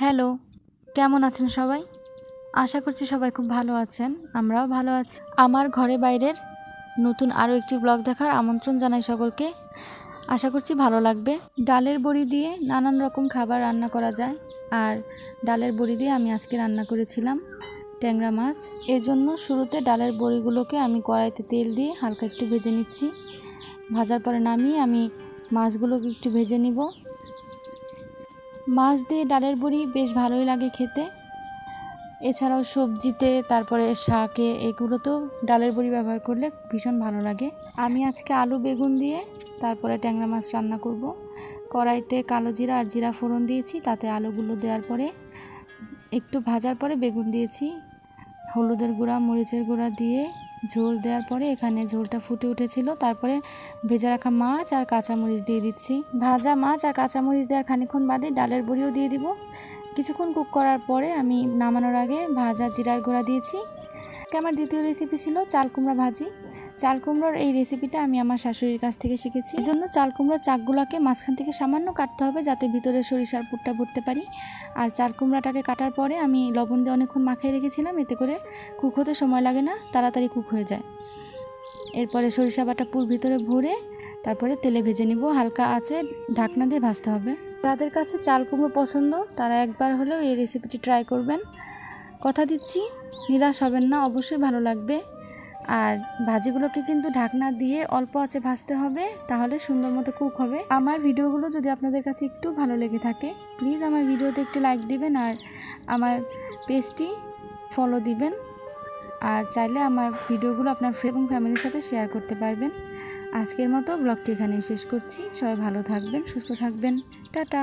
Hello, কেমন আছেন সবাই? আশা করছি সবাই খুব ভালো আছেন। আমরাও ভালো আছি। আমার ঘরে বাইরের নতুন আরও একটি ব্লগ দেখার আমন্ত্রণ জানাই সকলকে। আশা করছি ভালো লাগবে। ডালের বড়ি দিয়ে নানান রকম খাবার রান্না করা যায়। আর ডালের বড়ি দিয়ে আমি আজকে রান্না করেছিলাম ট্যাংরা মাছ। এজন্য শুরুতে ডালের বড়িগুলোকে আমি কড়াইতে তেল দিয়ে হালকা একটু ভেজে নিচ্ছি। ভাজার পরে নামিয়ে আমি মাছগুলোকে একটু ভেজে নিব। মাছ দিয়ে ডালের বড়ি বেশ ভালোই লাগে খেতে। এছাড়াও সবজিতে তারপরে শাকে এগুলোতেও ডালের বড়ি ব্যবহার করলে ভীষণ ভালো লাগে। আমি আজকে আলু বেগুন দিয়ে তারপরে ট্যাংরা মাছ রান্না করব। কড়াইতে কালো জিরা আর জিরা ফোড়ন দিয়েছি, তাতে আলুগুলো দেওয়ার পরে একটু ভাজার পরে বেগুন দিয়েছি। হলুদের গুঁড়া মরিচের গুঁড়া দিয়ে ঝোল দেওয়ার পরে এখানে ঝোলটা ফুটে উঠেছিল। তারপরে ভেজে রাখা মাছ আর কাঁচামরিচ দিয়ে দিচ্ছি। ভাজা মাছ আর কাঁচামরিচ দেওয়ার খানিকক্ষণ বাদে ডালের বড়িও দিয়ে দিব। কিছুক্ষণ কুক করার পরে আমি নামানোর আগে ভাজা জিরার গুঁড়া দিয়েছি। আমার দ্বিতীয় রেসিপি ছিল চাল কুমড়া ভাজি। চাল কুমড়োর এই রেসিপিটা আমি আমার শাশুড়ির কাছ থেকে শিখেছি। এই জন্য চাল কুমড়োর চাকগুলোকে মাঝখান থেকে সামান্য কাটতে হবে, যাতে ভিতরে সরিষার পুরটা ভরতে পারি। আর চাল কুমড়াটাকে কাটার পরে আমি লবণ দিয়ে অনেকক্ষণ মাখিয়ে রেখেছিলাম, এতে করে কুক হতে সময় লাগে না, তাড়াতাড়ি কুক হয়ে যায়। এরপরে সরিষা বাটা পুর ভিতরে ভরে তারপরে তেলে ভেজে নিব। হালকা আঁচে ঢাকনা দিয়ে ভাজতে হবে। যাদের কাছে চাল কুমড়ো পছন্দ তারা একবার হলেও এই রেসিপিটি ট্রাই করবেন। কথা দিচ্ছি নিরাশ হবেন না, অবশ্যই ভালো লাগবে। আর ভাজিগুলোকে কিন্তু ঢাকনা দিয়ে অল্প আঁচে ভাজতে হবে, তাহলে সুন্দর মতো কুক হবে। আমার ভিডিওগুলো যদি আপনাদের কাছে একটু ভালো লেগে থাকে, প্লিজ আমার ভিডিওতে একটি লাইক দিবেন আর আমার পেজটি ফলো দিবেন। আর চাইলে আমার ভিডিওগুলো আপনার ফ্রেন্ড এবং ফ্যামিলির সাথে শেয়ার করতে পারবেন। আজকের মতো ব্লগটি এখানেই শেষ করছি। সবাই ভালো থাকবেন, সুস্থ থাকবেন। টাটা।